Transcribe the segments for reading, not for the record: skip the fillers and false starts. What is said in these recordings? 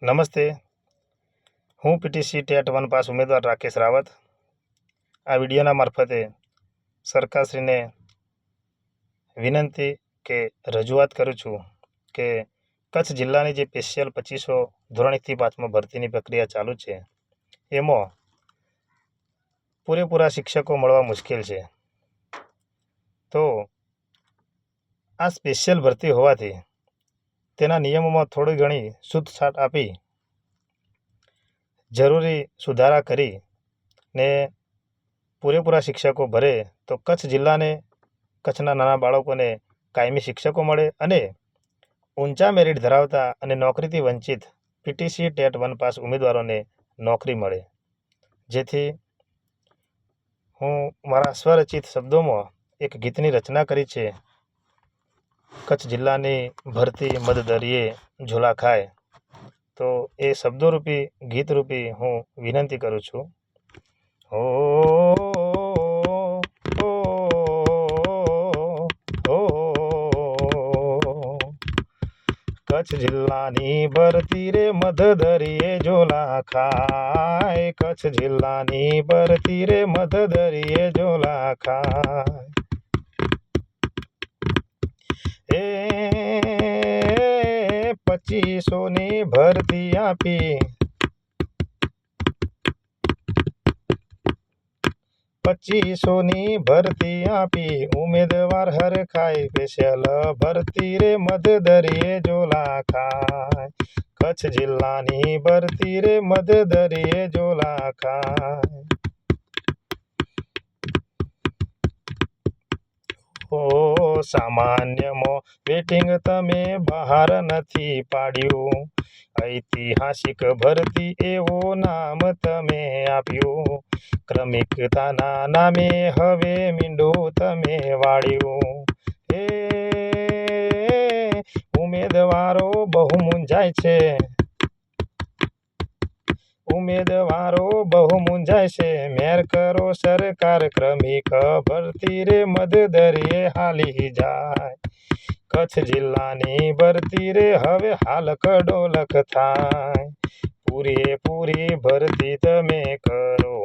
નમસ્તે, હું PTC TET 1 pass ઉમેદવાર રાકેશ રાવત આ વિડીયોના મારફતે સરકારશ્રીને વિનંતી કે રજૂઆત કરું છું કે કચ્છ જિલ્લાની જે સ્પેશિયલ 2500 ધોરણ 1 થી 5 ભરતીની પ્રક્રિયા ચાલુ છે એમાં પૂરેપૂરા શિક્ષકો મળવા મુશ્કેલ છે। તો આ સ્પેશિયલ ભરતી હોવાથી તેના નિયમોમાં થોડી ઘણી છૂટછાટ આપી જરૂરી સુધારા કરી ને પૂરેપૂરા શિક્ષકો ભરે તો કચ્છ જિલ્લાને કચ્છના નાના બાળકોને કાયમી શિક્ષકો મળે અને ઊંચા મેરિટ ધરાવતા અને નોકરીથી વંચિત પીટીસી ટેટ 1 પાસ ઉમેદવારોને નોકરી મળે। જેથી હું મારા સ્વરચિત શબ્દોમાં એક ગીતની રચના કરી છે, કચ્છ જિલ્લાની ભરતી મધદરિયે ઝોલા ખાય। તો એ શબ્દોરૂપી ગીતરૂપી હું વિનંતી કરું છું। કચ્છ જિલ્લાની ભરતી રે મધદરિયે ઝોલા ખાય, કચ્છ જિલ્લાની ભરતી રે મધદરિયે ઝોલા ખાય। એ 2500ની ભરતી આપી, 2500ની ભરતી આપી ઉમેદવાર હરખાય, સ્પેશિયલ ભરતી રે મધદરિયે ઝોલા ખાય, કચ્છ જિલ્લાની ભરતી રે મધદરિયે ઝોલા ખાય। સામાન્યમાં વેટિંગ તમે બહાર નથી પાડ્યું, ઐતિહાસિક ભરતી એવું નામ તમે આપ્યું, ક્રમિકતાના નામે હવે મીંડું તમે વાળ્યું। એ ઉમેદવારો બહુ મૂંઝાય છે, ઉમેદવારો બહુ મૂંઝાય છે, મેર કરો સરકાર ક્રમિક ભરતી રે મધદરિયે હાલી જાય, કચ્છ જિલ્લાની ભરતી રે હવે હાલ કડોલક થાય, પૂરેપૂરી ભરતી તમે કરો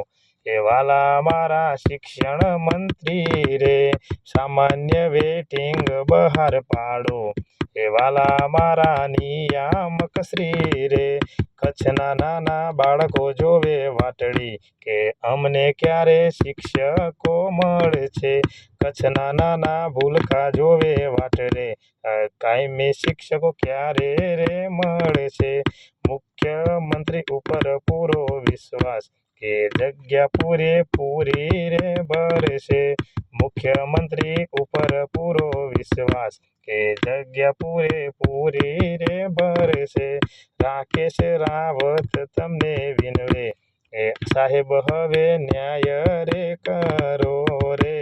એ વાલા મારા શિક્ષણ મંત્રી રે, સામાન્ય વેટિંગ બહાર પાડો એ વાલા મારા નિયામક શ્રી રે, કચ્છના નાના બાળકો જોવે વાટડી કે અમને ક્યારે શિક્ષકો મળશે, કચ્છના નાના ભૂલકા જોવે વાટડે કાયમી શિક્ષકો ક્યારે રે મળશે। મુખ્યમંત્રી ઉપર પૂરો વિશ્વાસ કે જગ્યા પૂરેપૂરી રે ભરશે, મુખ્યમંત્રી ઉપર પૂરો વિશ્વાસ કે જગ્યા પૂરેપૂરી રે ભરશે। રાકેશ રાવત તમને વિનવે એ સાહેબ હવે ન્યાય રે કરો રે,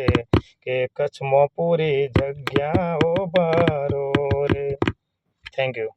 કે કચ્છમાં પૂરી જગ્યાઓ ભરો રે। Thank you.